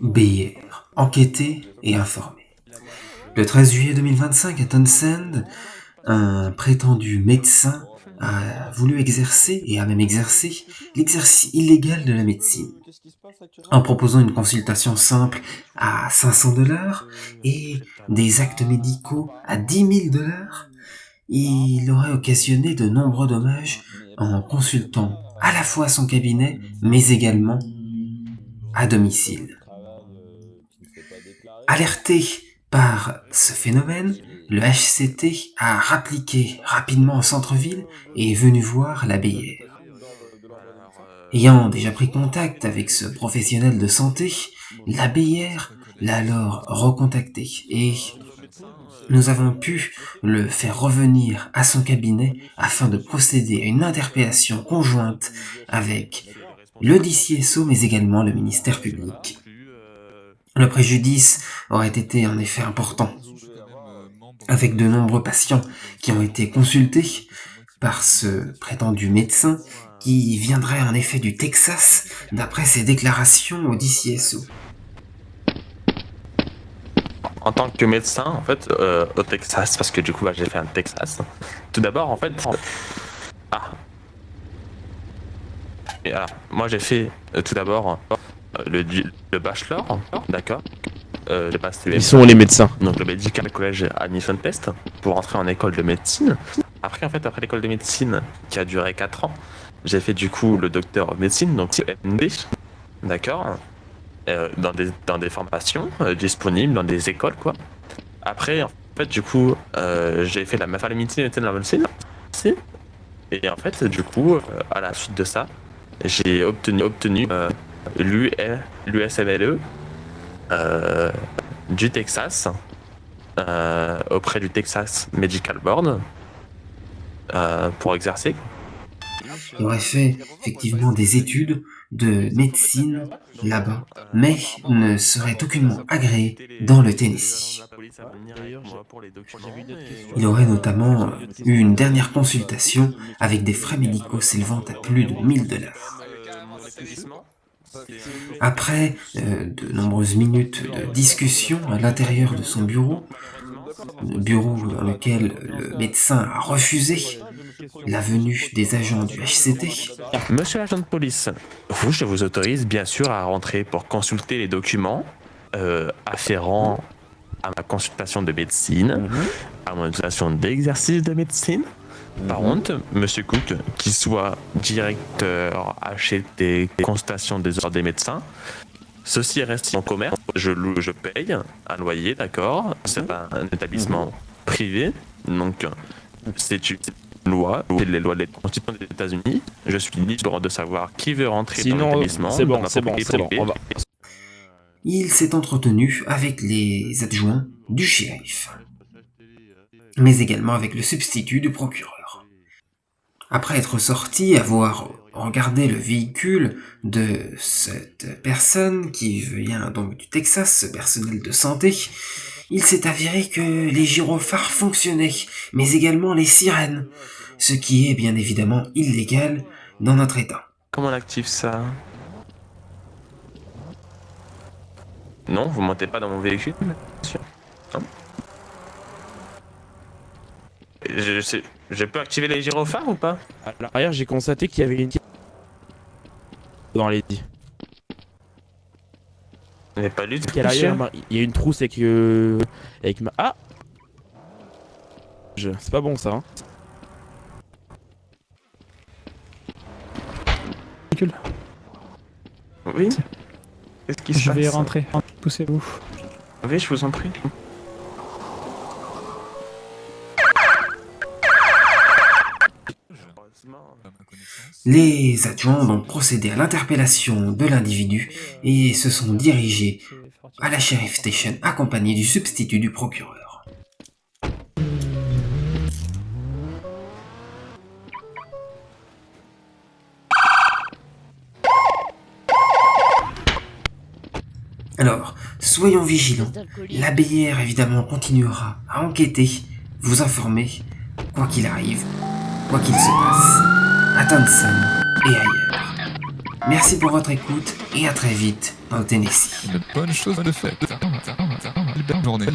BIR, enquêter et informer. Le 13 juillet 2025 à Townsend, un prétendu médecin a voulu exercer et a même exercé l'exercice illégal de la médecine en proposant une consultation simple à 500 $ et des actes médicaux à 10 000 $. Il aurait occasionné de nombreux dommages en consultant à la fois son cabinet mais également à domicile. Alerté par ce phénomène, le HCT a rappliqué rapidement au centre-ville et est venu voir la BIR. Ayant déjà pris contact avec ce professionnel de santé, la BIR l'a alors recontacté et nous avons pu le faire revenir à son cabinet afin de procéder à une interpellation conjointe avec le DCSO mais également le ministère public. Le préjudice aurait été en effet important, avec de nombreux patients qui ont été consultés par ce prétendu médecin qui viendrait en effet du Texas d'après ses déclarations au DCSO. En tant que médecin, en fait, au Texas, parce que du coup, j'ai fait un Texas. Tout d'abord, en fait, moi j'ai fait tout d'abord le bachelor, d'accord. J'ai passé Ils sont les médecins. donc le Medical College Admission Test pour entrer en école de médecine. Après, en fait, après l'école de médecine qui a duré 4 ans, j'ai fait du coup le docteur en médecine, donc MD, d'accord, dans des formations disponibles dans des écoles, quoi. Après, en fait, du coup, j'ai fait ma médecine était dans la médecine. Et en fait, du coup, à la suite de ça, j'ai obtenu l'USMLE du Texas auprès du Texas Medical Board pour exercer. Il aurait fait effectivement des études de médecine là-bas, mais ne serait aucunement agréé dans le Tennessee. Il aurait notamment eu une dernière consultation avec des frais médicaux s'élevant à plus de 1 000 $. Après de nombreuses minutes de discussion à l'intérieur de son bureau dans lequel le médecin a refusé la venue des agents du HCT. Monsieur l'agent de police, je vous autorise bien sûr à rentrer pour consulter les documents afférents à ma consultation de médecine, à mon autorisation d'exercice de médecine. Par contre, Monsieur Cook, qui soit directeur HCT, consultation des ordres des médecins, ceci reste en commerce. Je paye un loyer, d'accord. C'est un établissement privé, donc c'est une loi, les lois de la Constitution des États-Unis. Je suis libre de savoir qui veut rentrer dans l'établissement. C'est bon. Il s'est entretenu avec les adjoints du shérif, mais également avec le substitut du procureur. Après être sorti, avoir regardé le véhicule de cette personne qui vient donc du Texas, ce personnel de santé, il s'est avéré que les gyrophares fonctionnaient, mais également les sirènes, ce qui est bien évidemment illégal dans notre état. Comment on active ça? Non, vous montez pas dans mon véhicule, monsieur. Non. Je peux activer les gyrophares ou pas? À l'arrière, j'ai constaté qu'il y avait une dans les. On n'est pas lu. À l'arrière, il y a une trousse avec ma. Ah. C'est pas bon ça. Hein. Oui. Qu'est-ce qui se passe? Je vais rentrer. Poussez-vous. Oui, je vous en prie. Les adjoints ont donc procédé à l'interpellation de l'individu et se sont dirigés à la sheriff station accompagnés du substitut du procureur. Alors, soyons vigilants. La BIR évidemment continuera à enquêter, vous informer, quoi qu'il arrive, quoi qu'il se passe, à Townsend et ailleurs. Merci pour votre écoute et à très vite dans le Tennessee. Une bonne chose de faite. Bonne journée.